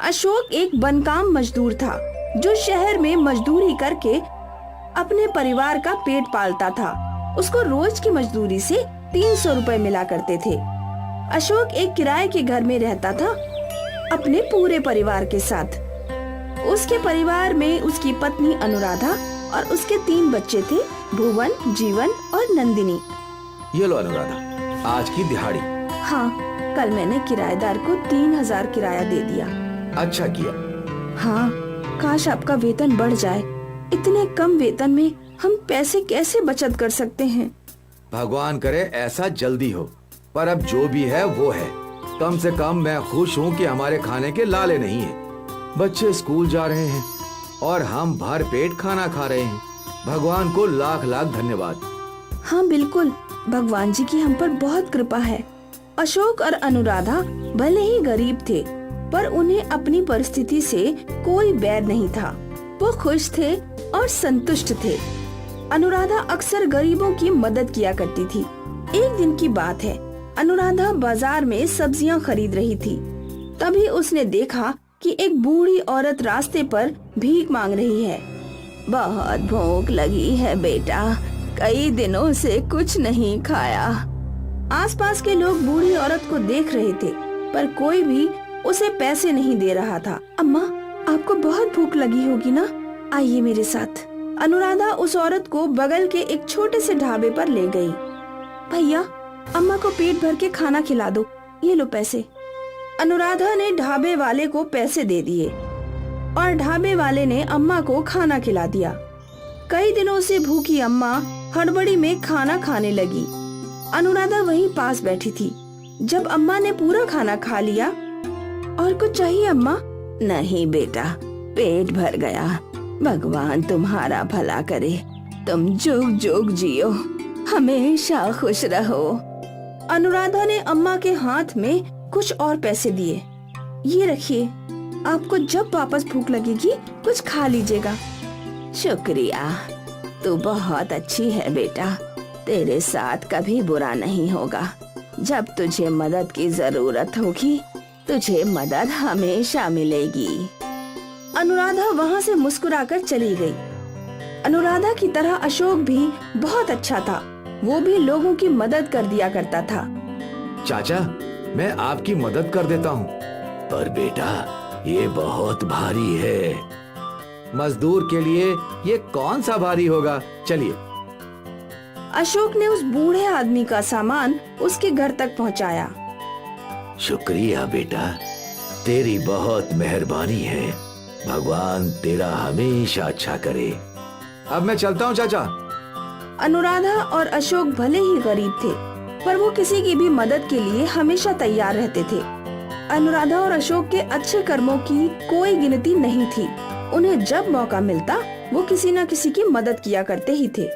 अशोक एक बनकाम मजदूर था जो शहर में मजदूरी करके अपने परिवार का पेट पालता था। उसको रोज की मजदूरी से 300 रुपए मिला करते थे। अशोक एक किराए के घर में रहता था अपने पूरे परिवार के साथ। उसके परिवार में उसकी पत्नी अनुराधा और उसके 3 बच्चे थे, भुवन, जीवन और नंदिनी। ये लो अनुराधा, आज की दिहाड़ी। हाँ, कल मैंने किराएदार को 3000 किराया दे दिया। अच्छा किया। हाँ, काश आपका वेतन बढ़ जाए। इतने कम वेतन में हम पैसे कैसे बचत कर सकते हैं? भगवान करे ऐसा जल्दी हो, पर अब जो भी है वो है। कम से कम मैं खुश हूँ कि हमारे खाने के लाले नहीं है। बच्चे स्कूल जा रहे हैं और हम भर पेट खाना खा रहे हैं। भगवान को लाख लाख धन्यवाद। हाँ बिल्कुल, भगवान जी की हम पर बहुत कृपा है। अशोक और अनुराधा भले ही गरीब थे, पर उन्हें अपनी परिस्थिति से कोई बैर नहीं था। वो खुश थे और संतुष्ट थे। अनुराधा अक्सर गरीबों की मदद किया करती थी। एक दिन की बात है, अनुराधा बाजार में सब्जियां खरीद रही थी। तभी उसने देखा कि एक बूढ़ी औरत रास्ते पर भीख मांग रही है। बहुत भूख लगी है बेटा, कई दिनों से कुछ नहीं खाया। आसपास के लोग बूढ़ी औरत को देख रहे थे, पर कोई भी उसे पैसे नहीं दे रहा था। अम्मा, आपको बहुत भूख लगी होगी ना, आइए मेरे साथ। अनुराधा उस औरत को बगल के एक छोटे से ढाबे पर ले गई। भैया, अम्मा को पेट भर के खाना खिला दो, ये लो पैसे। अनुराधा ने ढाबे वाले को पैसे दे दिए और ढाबे वाले ने अम्मा को खाना खिला दिया। कई दिनों से भूखी अम्मा हड़बड़ी में खाना खाने लगी। अनुराधा वहीं पास बैठी थी। जब अम्मा ने पूरा खाना खा लिया, और कुछ चाहिए अम्मा? नहीं बेटा, पेट भर गया। भगवान तुम्हारा भला करे, तुम जुग जुग जियो, हमेशा खुश रहो। अनुराधा ने अम्मा के हाथ में कुछ और पैसे दिए। ये रखिए, आपको जब वापस भूख लगेगी कुछ खा लीजिएगा। शुक्रिया, तू बहुत अच्छी है बेटा, तेरे साथ कभी बुरा नहीं होगा। जब तुझे मदद की जरूरत होगी, तुझे मदद हमेशा मिलेगी। अनुराधा वहाँ से मुस्कुराकर चली गई। अनुराधा की तरह अशोक भी बहुत अच्छा था। वो भी लोगों की मदद कर दिया करता था। चाचा, मैं आपकी मदद कर देता हूँ। पर बेटा, ये बहुत भारी है। मजदूर के लिए ये कौन सा भारी होगा, चलिए। अशोक ने उस बूढ़े आदमी का सामान उसके घर तक पहुंचाया। शुक्रिया बेटा, तेरी बहुत मेहरबानी है। भगवान तेरा हमेशा अच्छा करे। अब मैं चलता हूँ चाचा। अनुराधा और अशोक भले ही गरीब थे, पर वो किसी की भी मदद के लिए हमेशा तैयार रहते थे। अनुराधा और अशोक के अच्छे कर्मों की कोई गिनती नहीं थी। उन्हें जब मौका मिलता वो किसी न किसी की मदद किया करते ही थे।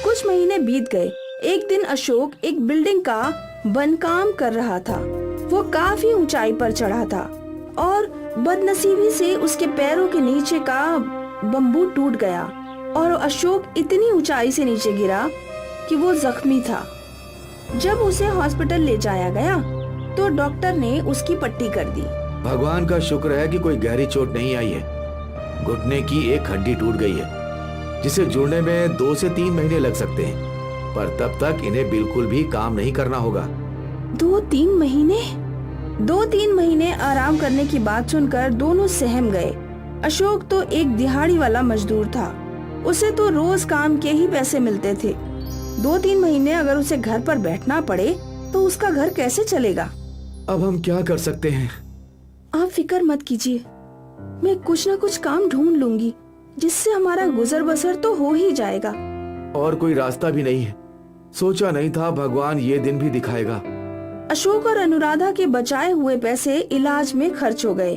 कुछ महीने बीत गए। एक दिन अशोक एक बिल्डिंग का बनकाम कर रहा था। वो काफी ऊंचाई पर चढ़ा था और बदनसीबी से उसके पैरों के नीचे का बम्बू टूट गया और अशोक इतनी ऊंचाई से नीचे गिरा कि वो जख्मी था। जब उसे हॉस्पिटल ले जाया गया तो डॉक्टर ने उसकी पट्टी कर दी। भगवान का शुक्र है कि कोई गहरी चोट नहीं आई है। घुटने की एक हड्डी टूट गई है, जिसे जुड़ने में 2 से 3 महीने लग सकते हैं, पर तब तक इन्हें बिल्कुल भी काम नहीं करना होगा। 2-3 महीने? 2-3 महीने आराम करने की बात सुनकर दोनों सहम गए। अशोक तो एक दिहाड़ी वाला मजदूर था। उसे तो रोज काम के ही पैसे मिलते थे। 2-3 महीने अगर उसे घर पर बैठना पड़े तो उसका घर कैसे चलेगा? अब हम क्या कर सकते हैं? आप फिक्र मत कीजिए, मैं कुछ न कुछ काम ढूंढ लूंगी जिससे हमारा गुजर बसर तो हो ही जाएगा। और कोई रास्ता भी नहीं है। सोचा नहीं था भगवान ये दिन भी दिखाएगा। अशोक और अनुराधा के बचाए हुए पैसे इलाज में खर्च हो गए।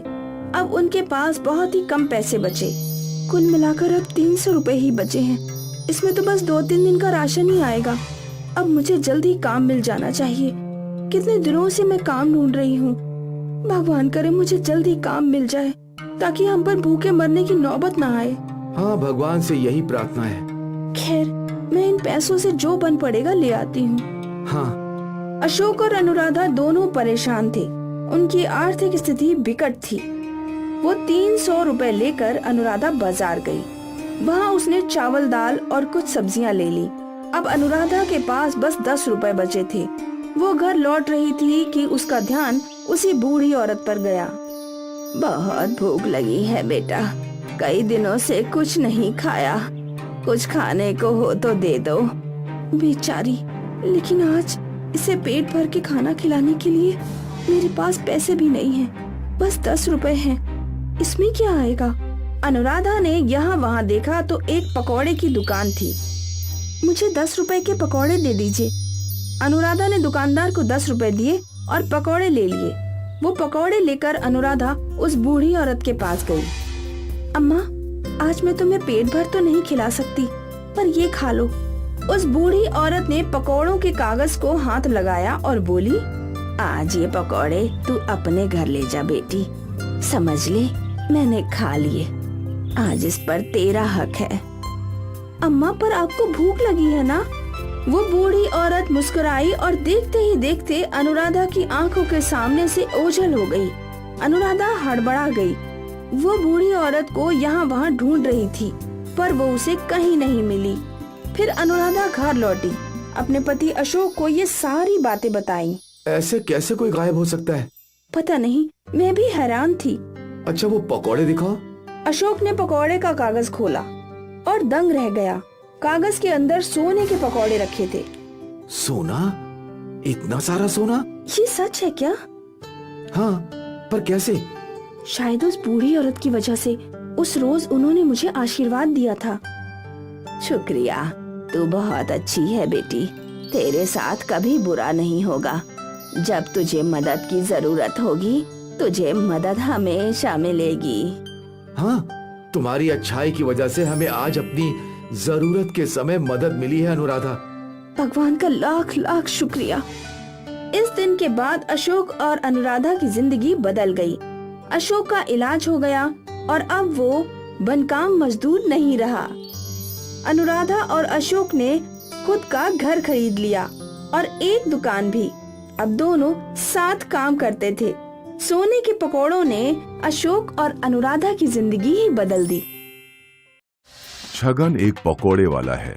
अब उनके पास बहुत ही कम पैसे बचे। कुल मिलाकर अब 300 रुपए ही बचे हैं। इसमें तो बस 2-3 दिन का राशन ही आएगा। अब मुझे जल्दी काम मिल जाना चाहिए। कितने दिनों से मैं काम ढूंढ रही हूँ। भगवान करे मुझे जल्दी काम मिल जाए ताकि हम पर भूखे मरने की नौबत ना आए। हाँ, भगवान से यही प्रार्थना है। खैर, मैं इन पैसों से जो बन पड़ेगा ले आती हूँ। हाँ। अशोक और अनुराधा दोनों परेशान थे। उनकी आर्थिक स्थिति विकट थी। वो 300 रुपए लेकर अनुराधा बाजार गई। वहाँ उसने चावल, दाल और कुछ सब्जियाँ ले ली। अब अनुराधा के पास बस 10 रुपए बचे थे। वो घर लौट रही थी कि उसका ध्यान उसी बूढ़ी औरत पर गया। बहुत भूख लगी है बेटा, कई दिनों से कुछ नहीं खाया, कुछ खाने को हो तो दे दो। बेचारी, लेकिन आज इसे पेट भर के खाना खिलाने के लिए मेरे पास पैसे भी नहीं हैं, बस 10 रुपए हैं, इसमें क्या आएगा। अनुराधा ने यहाँ वहाँ देखा तो एक पकौड़े की दुकान थी। मुझे 10 रुपए के पकौड़े दे दीजिए। अनुराधा ने दुकानदार को 10 रुपए दिए और पकौड़े ले लिए। वो पकौड़े लेकर अनुराधा उस बूढ़ी औरत के पास गई। अम्मा, आज मैं तुम्हें पेट भर तो नहीं खिला सकती, पर ये खा लो। उस बूढ़ी औरत ने पकौड़ों के कागज को हाथ लगाया और बोली, आज ये पकौड़े तू अपने घर ले जा बेटी, समझ ले मैंने खा लिए, आज इस पर तेरा हक है। अम्मा, पर आपको भूख लगी है ना? वो बूढ़ी औरत मुस्कुराई और देखते ही देखते अनुराधा की आंखों के सामने से ओझल हो गई। अनुराधा हड़बड़ा गई। वो बूढ़ी औरत को यहाँ वहाँ ढूंढ रही थी, पर वो उसे कहीं नहीं मिली। फिर अनुराधा घर लौटी, अपने पति अशोक को ये सारी बातें बताई। ऐसे कैसे कोई गायब हो सकता है? पता नहीं, मैं भी हैरान थी। अच्छा, वो पकौड़े दिखाओ। अशोक ने पकौड़े का कागज खोला और दंग रह गया। कागज के अंदर सोने के पकौड़े रखे थे। सोना? इतना सारा सोना? ये सच है क्या? हाँ, पर कैसे? शायद उस बूढ़ी औरत की वजह से। उस रोज उन्होंने मुझे आशीर्वाद दिया था। शुक्रिया, तू बहुत अच्छी है बेटी, तेरे साथ कभी बुरा नहीं होगा। जब तुझे मदद की जरूरत होगी, तुझे मदद हमेशा मिलेगी। हाँ, तुम्हारी अच्छाई की वजह से हमें आज अपनी जरूरत के समय मदद मिली है अनुराधा। भगवान का लाख लाख शुक्रिया। इस दिन के बाद अशोक और अनुराधा की जिंदगी बदल गई। अशोक का इलाज हो गया और अब वो बनकाम मजदूर नहीं रहा। अनुराधा और अशोक ने खुद का घर खरीद लिया और एक दुकान भी। अब दोनों साथ काम करते थे। सोने के पकौड़ों ने अशोक और अनुराधा की जिंदगी ही बदल दी। छगन एक पकौड़े वाला है।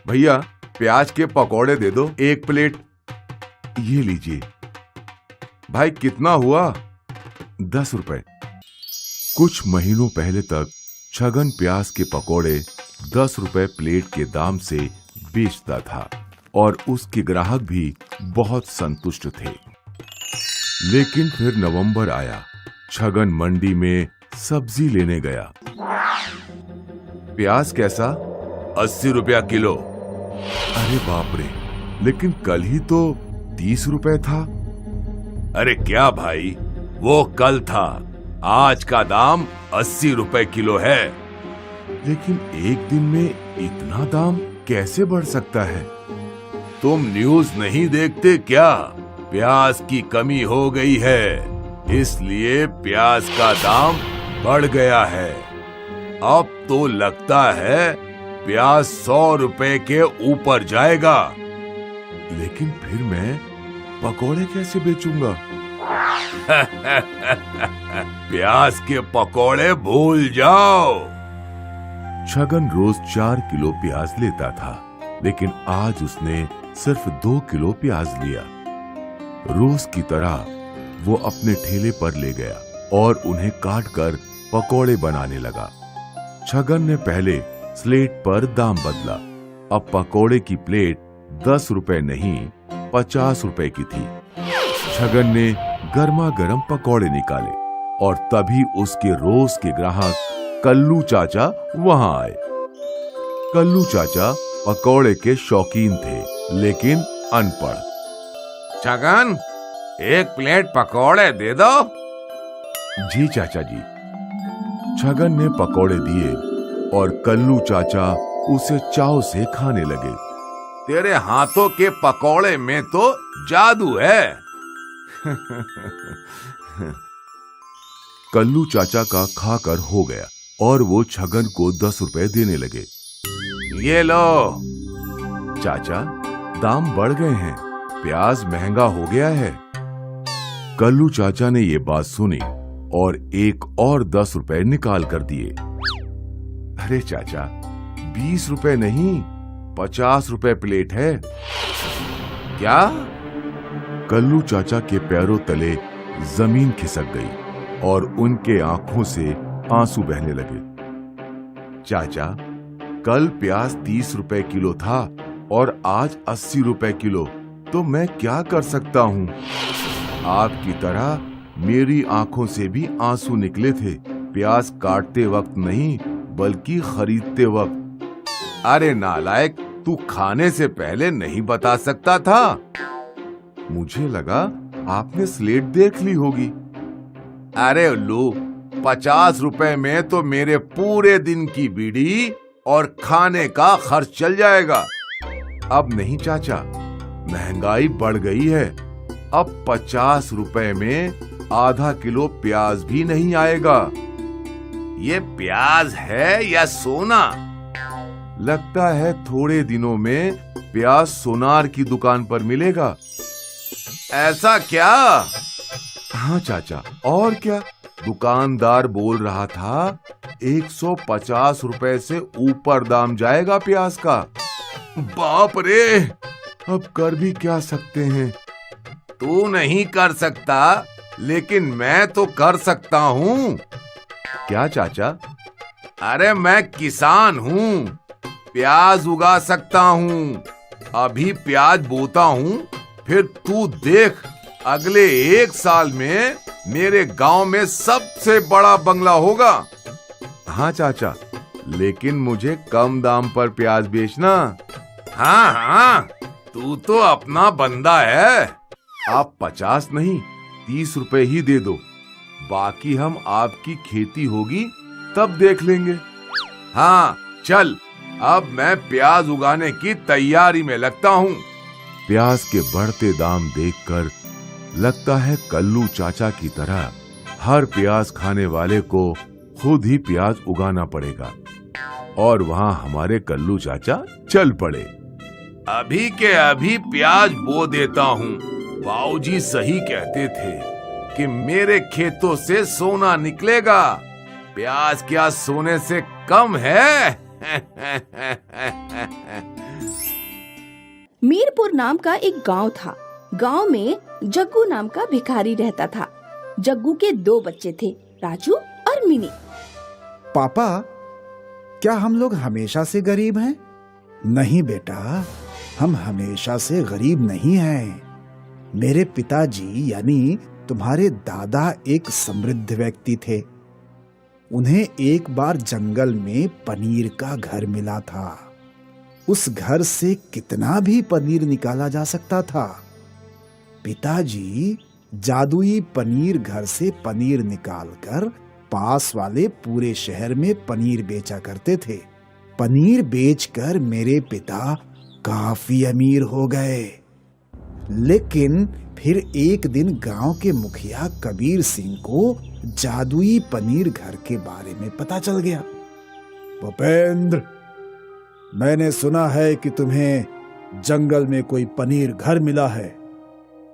भैया, प्याज के पकौड़े दे दो 1 प्लेट। ये लीजिए। भाई, कितना हुआ? 10 रुपए। कुछ महीनों पहले तक छगन प्याज के पकौड़े 10 रुपए प्लेट के दाम से बेचता था और उसके ग्राहक भी बहुत संतुष्ट थे। लेकिन फिर नवंबर आया। छगन मंडी में सब्जी लेने गया। प्याज कैसा? 80 रुपया किलो। अरे बाप रे, लेकिन कल ही तो 30 रुपए था। अरे क्या भाई, वो कल था, आज का दाम 80 रुपए किलो है। लेकिन एक दिन में इतना दाम कैसे बढ़ सकता है? तुम न्यूज नहीं देखते क्या? प्याज की कमी हो गई है, इसलिए प्याज का दाम बढ़ गया है। अब तो लगता है प्याज 100 रुपए के ऊपर जाएगा। लेकिन फिर मैं पकौड़े कैसे बेचूंगा? प्याज के पकौड़े भूल जाओ। छगन रोज 4 किलो प्याज लेता था, लेकिन आज उसने सिर्फ 2 किलो प्याज लिया। रोज की तरह वो अपने ठेले पर ले गया और उन्हें काट कर पकौड़े बनाने लगा। छगन ने पहले स्लेट पर दाम बदला। अब पकौड़े की प्लेट 10 रुपए नहीं 50 रुपए की थी। छगन ने गर्मा गर्म पकौड़े निकाले और तभी उसके रोज के ग्राहक कल्लू चाचा वहां आए। कल्लू चाचा पकौड़े के शौकीन थे, लेकिन अनपढ़। छगन, 1 प्लेट पकौड़े दे दो। जी चाचा जी। छगन ने पकौड़े दिए और कल्लू चाचा उसे चाव से खाने लगे। तेरे हाथों के पकौड़े में तो जादू है। कल्लू चाचा का खाकर हो गया और वो छगन को 10 रुपए देने लगे। ये लो। चाचा, दाम बढ़ गए हैं, प्याज महंगा हो गया है। कल्लू चाचा ने ये बात सुनी और एक और 10 रुपए निकाल कर दिए। अरे चाचा, 20 रुपए नहीं, 50 रुपए प्लेट है। क्या? कल्लू चाचा के पैरों तले जमीन खिसक गई और उनके आंखों से आंसू बहने लगे। चाचा, कल प्याज 30 रुपए किलो था और आज 80 रुपए किलो, तो मैं क्या कर सकता हूँ? आपकी तरह मेरी आंखों से भी आंसू निकले थे, प्याज काटते वक्त नहीं बल्कि खरीदते वक्त। अरे नालायक, तू खाने से पहले नहीं बता सकता था? मुझे लगा आपने स्लेट देख ली होगी। अरे उल्लू, 50 रुपए में तो मेरे पूरे दिन की बीड़ी और खाने का खर्च चल जाएगा। अब नहीं चाचा, महंगाई बढ़ गई है। अब 50 रुपए में आधा किलो प्याज भी नहीं आएगा। ये प्याज है या सोना? लगता है थोड़े दिनों में प्याज सोनार की दुकान पर मिलेगा। ऐसा क्या? हाँ चाचा, और क्या? दुकानदार बोल रहा था 150 रुपए से ऊपर दाम जाएगा प्याज का। बाप रे! अब कर भी क्या सकते हैं? तू नहीं कर सकता, लेकिन मैं तो कर सकता हूँ। क्या चाचा? अरे मैं किसान हूँ, प्याज उगा सकता हूँ। अभी प्याज बोता हूँ, फिर तू देख, अगले 1 साल में मेरे गांव में सबसे बड़ा बंगला होगा। हाँ चाचा, लेकिन मुझे कम दाम पर प्याज बेचना। हाँ हाँ, तू तो अपना बंदा है। आप 50 नहीं 30 रुपए ही दे दो, बाकी हम आपकी खेती होगी तब देख लेंगे। हाँ चल, अब मैं प्याज उगाने की तैयारी में लगता हूँ। प्याज के बढ़ते दाम देखकर लगता है कल्लू चाचा की तरह हर प्याज खाने वाले को खुद ही प्याज उगाना पड़ेगा। और वहाँ हमारे कल्लू चाचा चल पड़े। अभी के अभी प्याज बो देता हूँ। बाऊजी सही कहते थे कि मेरे खेतों से सोना निकलेगा। प्याज क्या सोने से कम है? मीरपुर नाम का एक गांव था। गांव में जग्गू नाम का भिखारी रहता था। जग्गू के 2 बच्चे थे, राजू और मिनी। पापा, क्या हम लोग हमेशा से गरीब हैं? नहीं बेटा, हम हमेशा से गरीब नहीं हैं। मेरे पिताजी यानी तुम्हारे दादा एक समृद्ध व्यक्ति थे। उन्हें एक बार जंगल में पनीर का घर मिला था। उस घर से कितना भी पनीर निकाला जा सकता था। पिताजी जादुई पनीर घर से पनीर निकालकर पास वाले पूरे शहर में पनीर बेचा करते थे। पनीर बेचकर मेरे पिता काफी अमीर हो गए। लेकिन फिर एक दिन गांव के मुखिया कबीर सिंह को जादुई पनीर घर के बारे में पता चल गया। भूपेंद्र, मैंने सुना है कि तुम्हें जंगल में कोई पनीर घर मिला है।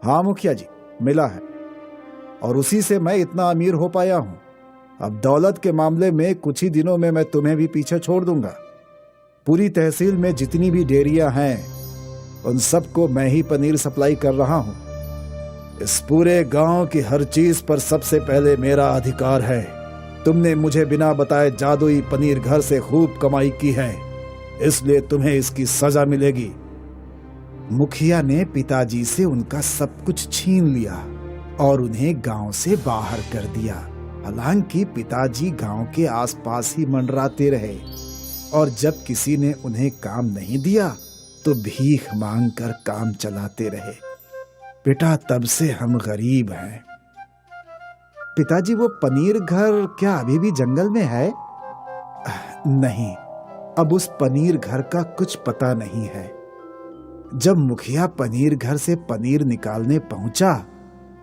हाँ मुखिया जी, मिला है, और उसी से मैं इतना अमीर हो पाया हूं। अब दौलत के मामले में कुछ ही दिनों में मैं तुम्हें भी पीछे छोड़ दूंगा। पूरी तहसील में जितनी भी डेयरियां हैं, उन सबको मैं ही पनीर सप्लाई कर रहा हूं। इस पूरे गांव की हर चीज पर सबसे पहले मेरा अधिकार है। तुमने मुझे बिना बताए जादुई पनीर घर से खूब कमाई की है, इसलिए तुम्हें इसकी सजा मिलेगी। मुखिया ने पिताजी से उनका सब कुछ छीन लिया और उन्हें गांव से बाहर कर दिया। हालांकि पिताजी गांव के आसपास ही मंडराते रहे और जब किसी ने उन्हें काम नहीं दिया तो भीख मांगकर काम चलाते रहे। बेटा, तब से हम गरीब हैं। पिताजी, वो पनीर घर क्या अभी भी जंगल में है? नहीं, अब उस पनीर घर का कुछ पता नहीं है। जब मुखिया पनीर घर से पनीर निकालने पहुंचा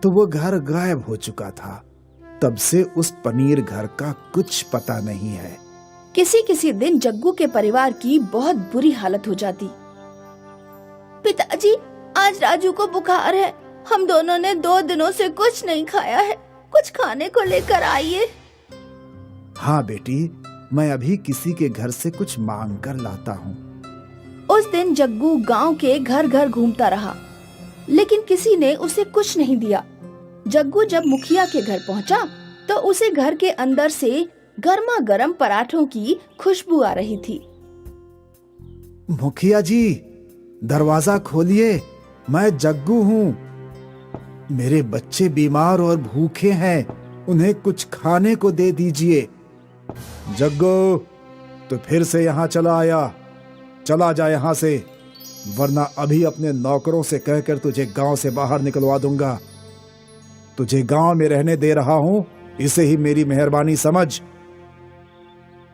तो वो घर गायब हो चुका था। तब से उस पनीर घर का कुछ पता नहीं है। किसी किसी दिन जग्गू के परिवार की बहुत बुरी हालत हो जाती। पिताजी, आज राजू को बुखार है। हम दोनों ने 2 दिनों से कुछ नहीं खाया है। कुछ खाने को लेकर आइए। हाँ बेटी, मैं अभी किसी के घर से कुछ मांग कर लाता हूँ। उस दिन जग्गू गांव के घर घर घूमता रहा, लेकिन किसी ने उसे कुछ नहीं दिया। जग्गू जब मुखिया के घर पहुंचा तो उसे घर के अंदर से गर्मा गर्म पराठों की खुशबू आ रही थी। मुखिया जी, दरवाजा खोलिए, मैं जग्गू हूँ। मेरे बच्चे बीमार और भूखे हैं, उन्हें कुछ खाने को दे दीजिए। जग्गू, तो फिर से यहाँ चला आया? चला जा यहाँ से, वरना अभी अपने नौकरों से कहकर तुझे गांव से बाहर निकलवा दूंगा। तुझे गांव में रहने दे रहा हूँ, इसे ही मेरी मेहरबानी समझ।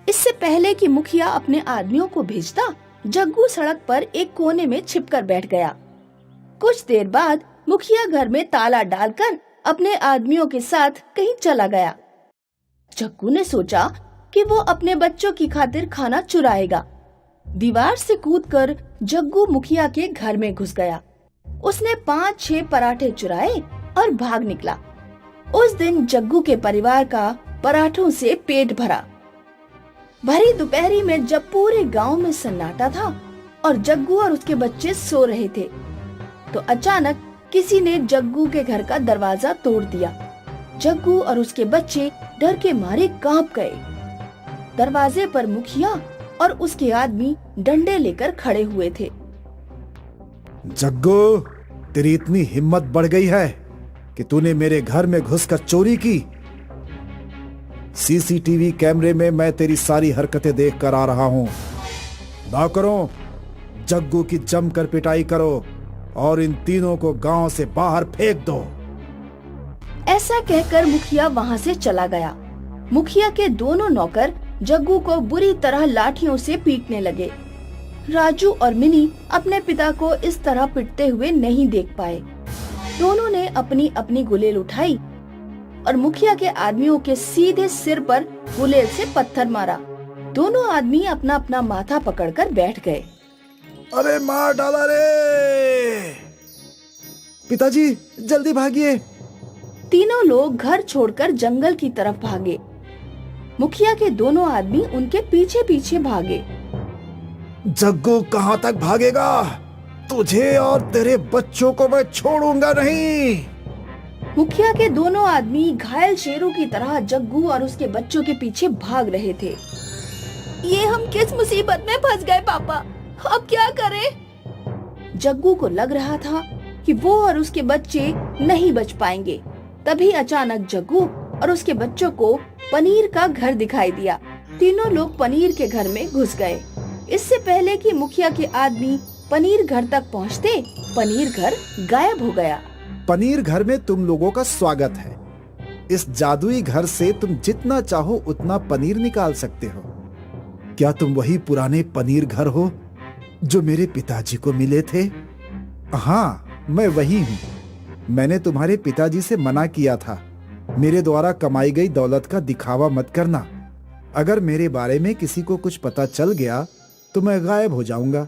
इससे पहले कि मुखिया अपने आदमियों को भेजता, जग्गू सड़क पर एक कोने में छिपकर बैठ गया। कुछ देर बाद मुखिया घर में ताला डालकर अपने आदमियों के साथ कहीं चला गया। जग्गू ने सोचा कि वो अपने बच्चों की खातिर खाना चुराएगा। दीवार से कूदकर जग्गू मुखिया के घर में घुस गया। उसने 5-6 पराठे चुराए और भाग निकला। उस दिन जग्गू के परिवार का पराठों से पेट भरा। भरी दोपहरी में जब पूरे गांव में सन्नाटा था और जग्गू और उसके बच्चे सो रहे थे, तो अचानक किसी ने जग्गू के घर का दरवाजा तोड़ दिया। जग्गू और उसके बच्चे डर के मारे कांप गए। दरवाजे पर मुखिया और उसके आदमी डंडे लेकर खड़े हुए थे। जग्गू, तेरी इतनी हिम्मत बढ़ गई है कि तूने मेरे घर में घुसकर चोरी की। सीसीटीवी कैमरे में मैं तेरी सारी हरकतें देख कर आ रहा हूं। नौकरों, जग्गू की जमकर पिटाई करो और इन तीनों को गांव से बाहर फेंक दो। ऐसा कहकर मुखिया वहां से चला गया। मुखिया के दोनों नौकर जग्गू को बुरी तरह लाठियों से पीटने लगे। राजू और मिनी अपने पिता को इस तरह पिटते हुए नहीं देख पाए। दोनों ने अपनी अपनी गुलेल उठाई और मुखिया के आदमियों के सीधे सिर पर गुलेल से पत्थर मारा। दोनों आदमी अपना अपना माथा पकड़कर बैठ गए। अरे मार डाला रे! पिताजी, जल्दी भागिए! तीनों लोग घर छोड़कर जंगल की तरफ भागे। मुखिया के दोनों आदमी उनके पीछे पीछे भागे। जग्गू कहाँ तक भागेगा? तुझे और तेरे बच्चों को मैं छोड़ूंगा नहीं। मुखिया के दोनों आदमी घायल शेरों की तरह जग्गू और उसके बच्चों के पीछे भाग रहे थे। ये हम किस मुसीबत में फंस गए पापा, अब क्या करें? जग्गू को लग रहा था कि वो और उसके बच्चे नहीं बच पाएंगे। तभी अचानक जग्गू और उसके बच्चों को पनीर का घर दिखाई दिया। तीनों लोग पनीर के घर में घुस गए। इससे पहले कि मुखिया के आदमी पनीर घर तक पहुंचते, पनीर घर गायब हो गया। पनीर घर में तुम लोगों का स्वागत है। इस जादुई घर से तुम जितना चाहो उतना पनीर निकाल सकते हो। क्या तुम वही पुराने पनीर घर हो जो मेरे पिताजी को मिले थे? हाँ, मैं वही हूँ। मैंने तुम्हारे पिताजी से मना किया था, मेरे द्वारा कमाई गई दौलत का दिखावा मत करना। अगर मेरे बारे में किसी को कुछ पता चल गया तो मैं गायब हो जाऊंगा।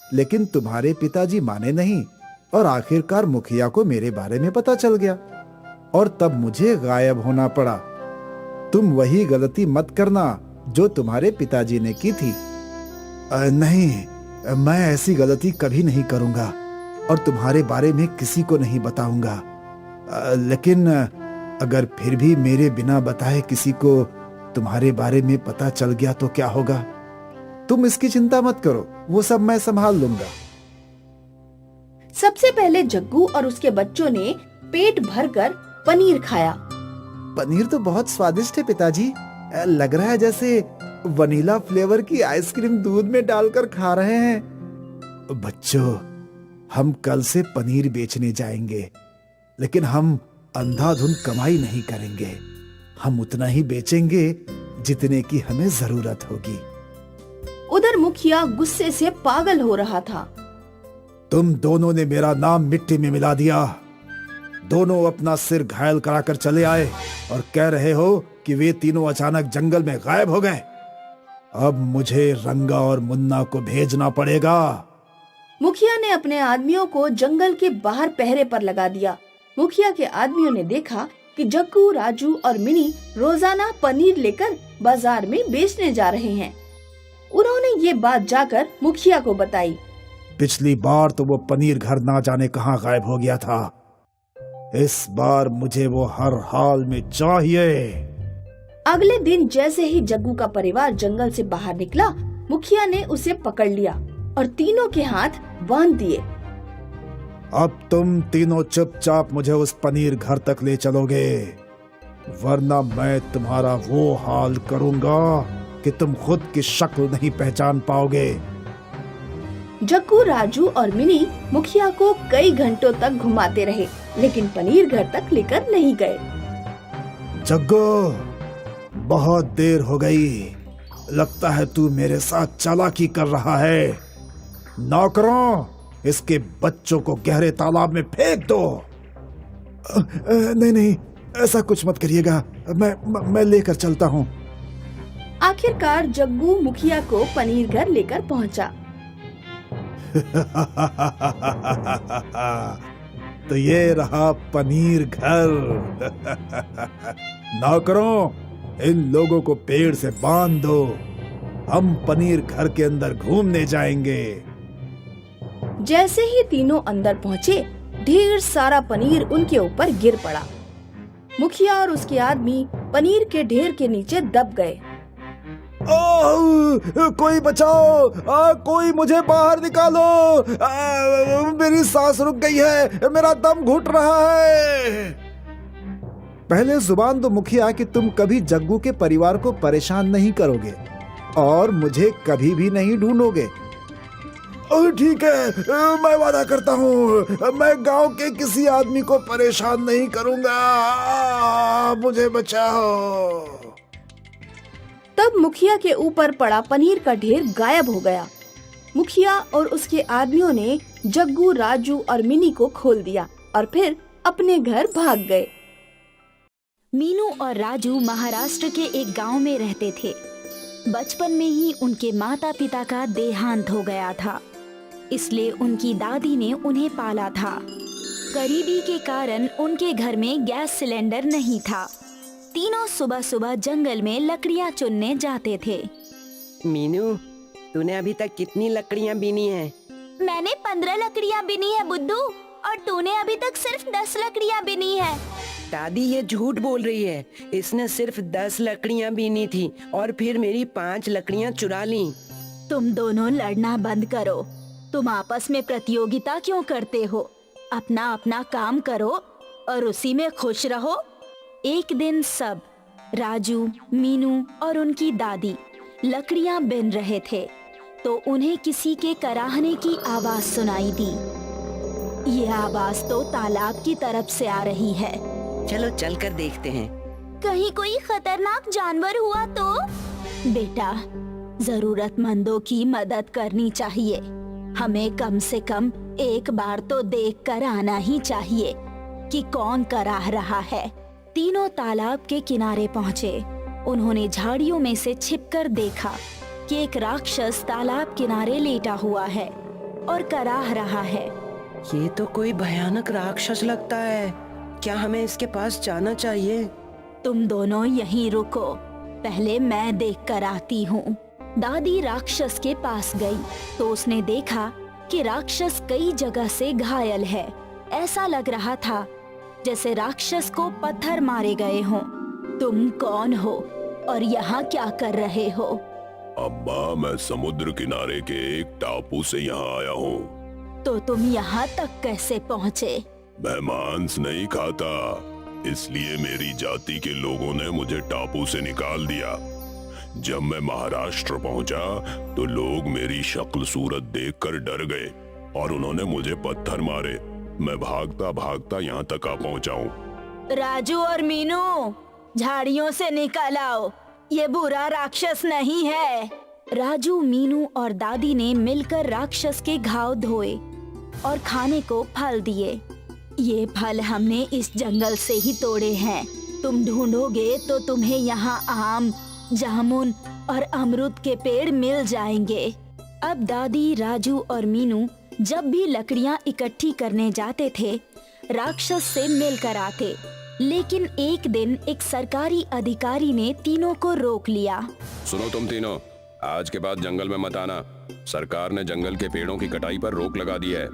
लेकिन तुम्हारे पिताजी माने नहीं और आखिरकार मुखिया को मेरे बारे में पता चल गया और तब मुझे गायब होना पड़ा। तुम वही गलती मत करना जो तुम्हारे पिताजी ने की थी। नहीं, मैं ऐसी गलती कभी नहीं करूंगा और तुम्हारे बारे में किसी को नहीं बताऊंगा। लेकिन अगर फिर भी मेरे बिना बताए किसी को तुम्हारे बारे में पता चल गया तो क्या होगा? तुम इसकी चिंता मत करो, वो सब मैं संभाल लूंगा। सबसे पहले जग्गू और उसके बच्चों ने पेट भरकर पनीर खाया। पनीर तो बहुत स्वादिष्ट है पिताजी। लग रहा है जैसे वनीला फ्लेवर की आइसक्रीम दूध में डालकर खा रहे हैं। बच्चों, हम कल से पनीर बेचने जाएंगे, लेकिन हम अंधाधुंध कमाई नहीं करेंगे। हम उतना ही बेचेंगे जितने की हमें जरूरत होगी। उधर मुखिया गुस्से से पागल हो रहा था। तुम दोनों ने मेरा नाम मिट्टी में मिला दिया। दोनों अपना सिर घायल कराकर चले आए और कह रहे हो कि वे तीनों अचानक जंगल में गायब हो गए। अब मुझे रंगा और मुन्ना को भेजना पड़ेगा। मुखिया ने अपने आदमियों को जंगल के बाहर पहरे पर लगा दिया। मुखिया के आदमियों ने देखा कि जग्गू, राजू और मिनी रोजाना पनीर लेकर बाजार में बेचने जा रहे हैं। उन्होंने ये बात जाकर मुखिया को बताई। पिछली बार तो वो पनीर घर ना जाने कहाँ गायब हो गया था। इस बार मुझे वो हर हाल में चाहिए। अगले दिन जैसे ही जग्गू का परिवार जंगल से बाहर निकला, मुखिया ने उसे पकड़ लिया और तीनों के हाथ बांध दिए। अब तुम तीनों चुपचाप मुझे उस पनीर घर तक ले चलोगे, वरना मैं तुम्हारा वो हाल करूंगा कि तुम खुद की शक्ल नहीं पहचान पाओगे। जग्गू, राजू और मिनी मुखिया को कई घंटों तक घुमाते रहे, लेकिन पनीर घर तक लेकर नहीं गए। जग्गू, बहुत देर हो गई, लगता है तू मेरे साथ चालाकी कर रहा है। नौकरों, इसके बच्चों को गहरे तालाब में फेंक दो। नहीं नहीं, ऐसा कुछ मत करिएगा, मैं लेकर चलता हूँ। आखिरकार जग्गू मुखिया को पनीर घर लेकर पहुँचा। तो ये रहा पनीर घर। नौकरों, इन लोगों को पेड़ से बांध दो, हम पनीर घर के अंदर घूमने जाएंगे। जैसे ही तीनों अंदर पहुँचे, ढेर सारा पनीर उनके ऊपर गिर पड़ा। मुखिया और उसके आदमी पनीर के ढेर के नीचे दब गए। कोई बचाओ, कोई मुझे बाहर निकालो, मेरी सांस रुक गई है, मेरा दम घुट रहा है। पहले जुबान दो मुखिया कि तुम कभी जग्गू के परिवार को परेशान नहीं करोगे और मुझे कभी भी नहीं ढूंढोगे। ठीक है, मैं वादा करता हूँ, मैं गांव के किसी आदमी को परेशान नहीं करूंगा, मुझे बचाओ। तब मुखिया के ऊपर पड़ा पनीर का ढेर गायब हो गया। मुखिया और उसके आदमियों ने जग्गू, राजू और मिनी को खोल दिया और फिर अपने घर भाग गए। मीनू और राजू महाराष्ट्र के एक गांव में रहते थे। बचपन में ही उनके माता पिता का देहांत हो गया था, इसलिए उनकी दादी ने उन्हें पाला था। गरीबी के कारण उनके घर में गैस सिलेंडर नहीं था। तीनों सुबह सुबह जंगल में लकड़ियाँ चुनने जाते थे। मीनू, तूने अभी तक कितनी लकड़ियाँ बीनी हैं? मैंने 15 लकड़ियाँ बीनी है बुद्धू, और तूने अभी तक सिर्फ 10 लकड़ियाँ बीनी है। दादी ये झूठ बोल रही है, इसने सिर्फ 10 लकड़ियाँ बीनी थी और फिर मेरी 5 लकड़ियाँ चुरा ली। तुम दोनों लड़ना बंद करो। तुम आपस में प्रतियोगिता क्यों करते हो? अपना अपना काम करो और उसी में खुश रहो। एक दिन सब, राजू, मीनू और उनकी दादी लकड़ियां बिन रहे थे तो उन्हें किसी के कराहने की आवाज सुनाई दी। ये आवाज तो तालाब की तरफ से आ रही है। चलो चलकर देखते हैं। कहीं कोई खतरनाक जानवर हुआ तो? बेटा, जरूरतमंदों की मदद करनी चाहिए। हमें कम से कम एक बार तो देखकर आना ही चाहिए कि कौन कराह रहा है। तीनों तालाब के किनारे पहुँचे। उन्होंने झाड़ियों में से छिपकर देखा कि एक राक्षस तालाब किनारे लेटा हुआ है और कराह रहा है। ये तो कोई भयानक राक्षस लगता है, क्या हमें इसके पास जाना चाहिए? तुम दोनों यहीं रुको, पहले मैं देख कर आती हूँ। दादी राक्षस के पास गई तो उसने देखा कि राक्षस कई जगह से घायल है। ऐसा लग रहा था जैसे राक्षस को पत्थर मारे गए हों। तुम कौन हो और यहाँ क्या कर रहे हो? अम्मा, मैं समुद्र किनारे के एक टापू से यहाँ आया हूँ। तो तुम यहाँ तक कैसे पहुँचे? मैं मांस नहीं खाता, इसलिए मेरी जाति के लोगों ने मुझे टापू से निकाल दिया। जब मैं महाराष्ट्र पहुंचा तो लोग मेरी शक्ल सूरत देखकर डर गए और उन्होंने मुझे पत्थर मारे। मैं भागता भागता यहाँ तक आ पहुंचा हूँ। राजू और मीनू, झाड़ियों से निकल आओ, ये बुरा राक्षस नहीं है। राजू, मीनू और दादी ने मिलकर राक्षस के घाव धोए और खाने को फल दिए। ये फल हमने इस जंगल से ही तोड़े हैं। तुम ढूंढोगे तो तुम्हें यहाँ आम, जामुन और अमरूद के पेड़ मिल जाएंगे। अब दादी, राजू और मीनू जब भी लकड़ियाँ इकट्ठी करने जाते थे, राक्षस से मिलकर आते लेकिन एक दिन एक सरकारी अधिकारी ने तीनों को रोक लिया। सुनो तुम तीनों, आज के बाद जंगल में मत आना। सरकार ने जंगल के पेड़ों की कटाई पर रोक लगा दी है।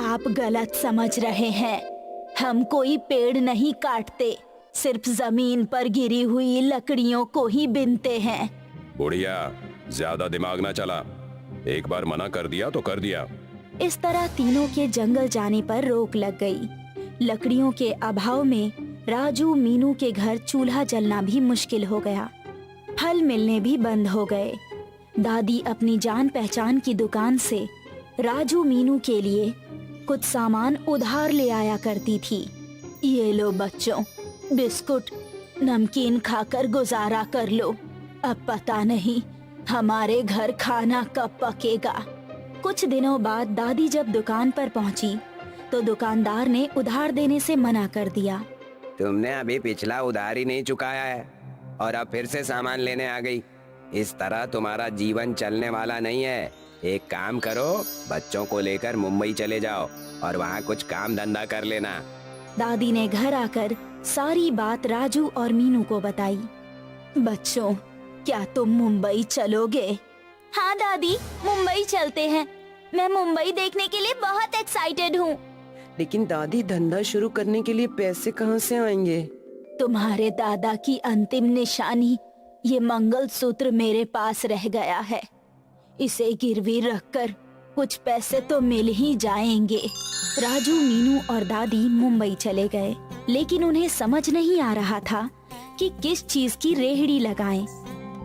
आप गलत समझ रहे हैं। हम कोई पेड़ नहीं काटते, सिर्फ जमीन पर गिरी हुई लकड़ियों को ही बीनते हैं। बुढ़िया, ज्यादा दिमाग ना चला। एक बार मना कर दिया तो कर दिया। इस तरह तीनों के जंगल जाने पर रोक लग गई। लकड़ियों के अभाव में राजू मीनू के घर चूल्हा जलना भी मुश्किल हो गया। फल मिलने भी बंद हो गए। दादी अपनी जान पहचान की दुकान से राजू मीनू के लिए कुछ सामान उधार ले आया करती थी। ये लो बच्चों, बिस्कुट नमकीन खाकर गुजारा कर लो। अब पता नहीं हमारे घर खाना कब पकेगा। कुछ दिनों बाद दादी जब दुकान पर पहुंची तो दुकानदार ने उधार देने से मना कर दिया। तुमने अभी पिछला उधार ही नहीं चुकाया है और अब फिर से सामान लेने आ गई। इस तरह तुम्हारा जीवन चलने वाला नहीं है। एक काम करो, बच्चों को लेकर मुंबई चले जाओ और वहाँ कुछ काम धंधा कर लेना। दादी ने घर आकर सारी बात राजू और मीनू को बताई। बच्चों, क्या तुम मुंबई चलोगे? हाँ दादी, मुंबई चलते हैं। मैं मुंबई देखने के लिए बहुत एक्साइटेड हूँ। लेकिन दादी, धंधा शुरू करने के लिए पैसे कहाँ से आएंगे? तुम्हारे दादा की अंतिम निशानी ये मंगलसूत्र मेरे पास रह गया है। इसे गिरवी रखकर कुछ पैसे तो मिल ही जाएंगे। राजू, मीनू और दादी मुंबई चले गए, लेकिन उन्हें समझ नहीं आ रहा था कि किस चीज की रेहड़ी लगाएं।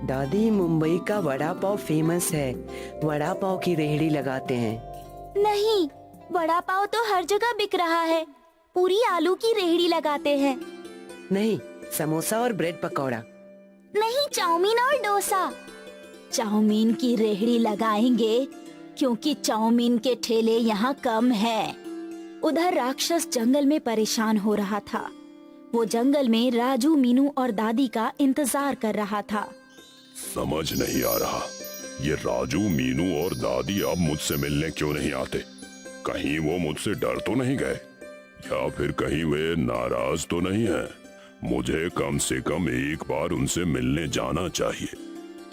दादी, मुंबई का वड़ा पाव फेमस है। वड़ा पाव की रेहड़ी लगाते हैं। नहीं, वड़ा पाव तो हर जगह बिक रहा है। पूरी आलू की रेहड़ी लगाते हैं। नहीं, समोसा और ब्रेड पकौड़ा। नहीं, चाउमीन और डोसा। चाउमीन की रेहड़ी लगाएंगे क्योंकि चाउमीन के ठेले यहाँ कम हैं। उधर राक्षस जंगल में परेशान हो रहा था। वो जंगल में राजू, मीनू और दादी का इंतजार कर रहा था। समझ नहीं आ रहा, ये राजू, मीनू और दादी अब मुझसे मिलने क्यों नहीं आते? कहीं वो मुझसे डर तो नहीं गए, या फिर कहीं वे नाराज तो नहीं हैं? मुझे कम से कम एक बार उनसे मिलने जाना चाहिए।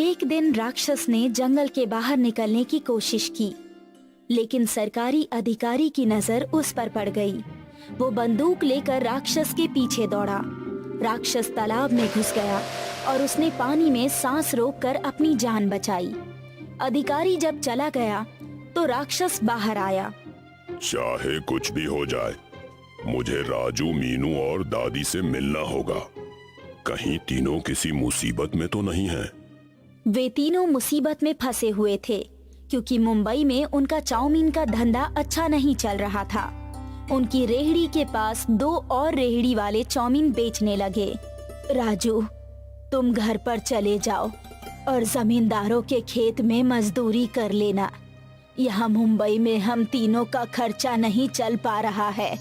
एक दिन राक्षस ने जंगल के बाहर निकलने की कोशिश की, लेकिन सरकारी अधिकारी की नजर उस पर पड़ गई। वो बंदूक लेकर राक्षस के पीछे दौड़ा। राक्षस तालाब में घुस गया और उसने पानी में सांस रोककर अपनी जान बचाई। अधिकारी जब चला गया तो राक्षस बाहर आया। चाहे कुछ भी हो जाए, मुझे राजू, मीनू और दादी से मिलना होगा। कहीं तीनों किसी मुसीबत में तो नहीं है? वे तीनों मुसीबत में फंसे हुए थे क्योंकि मुंबई में उनका चाउमीन का धंधा अच्छा नहीं चल रहा था। उनकी रेहड़ी के पास दो और रेहड़ी वाले चाउमीन बेचने लगे। राजू, तुम घर पर चले जाओ और जमींदारों के खेत में मजदूरी कर लेना। यहाँ मुंबई में हम तीनों का खर्चा नहीं चल पा रहा है।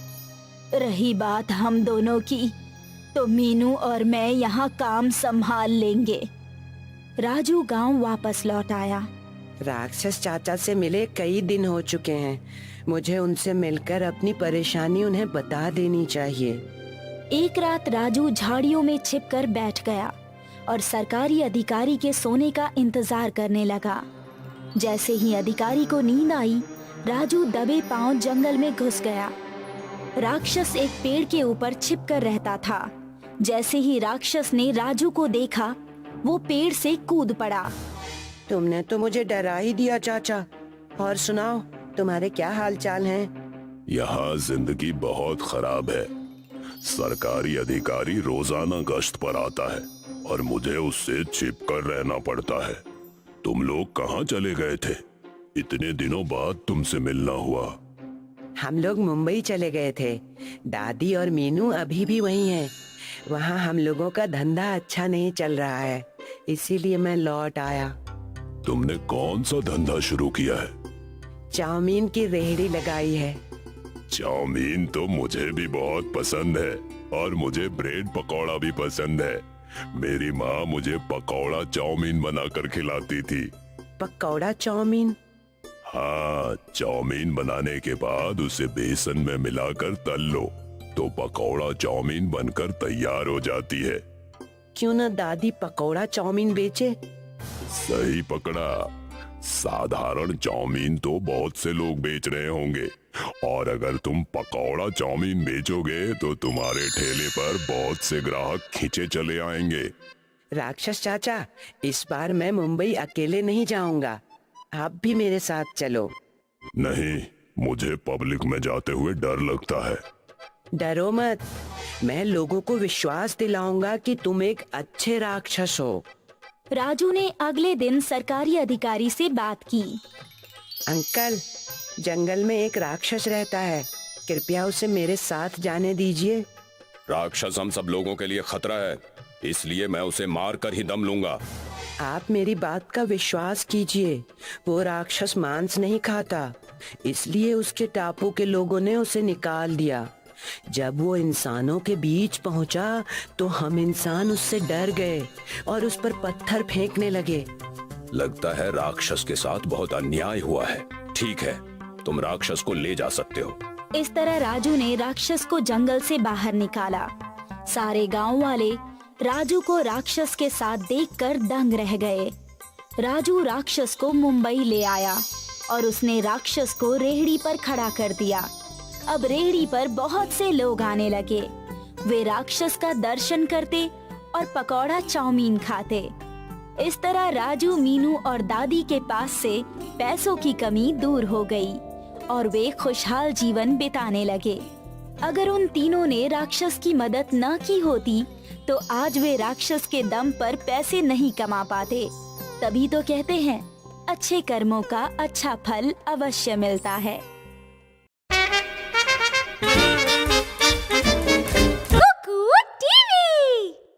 रही बात हम दोनों की, तो मीनू और मैं यहाँ काम संभाल लेंगे। राजू गांव वापस लौट आया। राक्षस चाचा से मिले कई दिन हो चुके हैं। मुझे उनसे मिलकर अपनी परेशानी उन्हें बता देनी चाहिए। एक रात राजू झाड़ियों में छिपकर बैठ गया और सरकारी अधिकारी के सोने का इंतजार करने लगा। जैसे ही अधिकारी को नींद आई, राजू दबे पांव जंगल में घुस गया। राक्षस एक पेड़ के ऊपर छिपकर रहता था। जैसे ही राक्षस ने राजू को देखा, वो पेड़ से कूद पड़ा। तुमने तो मुझे डरा ही दिया चाचा। और सुनाओ, तुम्हारे क्या हाल चाल हैं? यहाँ जिंदगी बहुत खराब है। सरकारी अधिकारी रोजाना गश्त पर आता है और मुझे उससे छिपकर रहना पड़ता है। तुम लोग कहाँ चले गए थे? इतने दिनों बाद तुमसे मिलना हुआ। हम लोग मुंबई चले गए थे। दादी और मीनू अभी भी वहीं हैं। वहाँ हम लोगों का धंधा अच्छा नहीं चल रहा है, इसीलिए मैं लौट आया। तुमने कौन सा धंधा शुरू किया है? चाउमीन की रेहड़ी लगाई है। चाउमीन तो मुझे भी बहुत पसंद है और मुझे ब्रेड पकौड़ा भी पसंद है। मेरी माँ मुझे पकौड़ा चाउमीन बनाकर खिलाती थी। पकौड़ा चाउमीन? हाँ, चाउमीन बनाने के बाद उसे बेसन में मिलाकर तल लो, तो पकौड़ा चाउमीन बनकर तैयार हो जाती है। क्यों ना दादी पकौड़ा चाउमीन बेचे? सही पकड़ा। साधारण चाउमीन तो बहुत से लोग बेच रहे होंगे, और अगर तुम पकौड़ा चाउमीन बेचोगे तो तुम्हारे ठेले पर बहुत से ग्राहक खींचे चले आएंगे। राक्षस चाचा, इस बार मैं मुंबई अकेले नहीं जाऊंगा, आप भी मेरे साथ चलो। नहीं, मुझे पब्लिक में जाते हुए डर लगता है। डरो मत, मैं लोगों को विश्वास दिलाऊंगा कि तुम एक अच्छे राक्षस हो। राजू ने अगले दिन सरकारी अधिकारी से बात की। अंकल, जंगल में एक राक्षस रहता है, कृपया उसे मेरे साथ जाने दीजिए। राक्षस हम सब लोगों के लिए खतरा है, इसलिए मैं उसे मार कर ही दम लूंगा। आप मेरी बात का विश्वास कीजिए, वो राक्षस मांस नहीं खाता, इसलिए उसके टापू के लोगों ने उसे निकाल दिया। जब वो इंसानों के बीच पहुंचा तो हम इंसान उससे डर गए और उस पर पत्थर फेंकने लगे। लगता है राक्षस के साथ बहुत अन्याय हुआ है। ठीक है, तुम राक्षस को ले जा सकते हो। इस तरह राजू ने राक्षस को जंगल से बाहर निकाला। सारे गांव वाले राजू को राक्षस के साथ देखकर दंग रह गए। राजू राक्षस को मुंबई ले आया और उसने राक्षस को रेहड़ी पर खड़ा कर दिया। अब रेहड़ी पर बहुत से लोग आने लगे। वे राक्षस का दर्शन करते और पकौड़ा चाउमीन खाते। इस तरह राजू, मीनू और दादी के पास से पैसों की कमी दूर हो गई और वे खुशहाल जीवन बिताने लगे। अगर उन तीनों ने राक्षस की मदद न की होती तो आज वे राक्षस के दम पर पैसे नहीं कमा पाते। तभी तो कहते हैं, अच्छे कर्मों का अच्छा फल अवश्य मिलता है।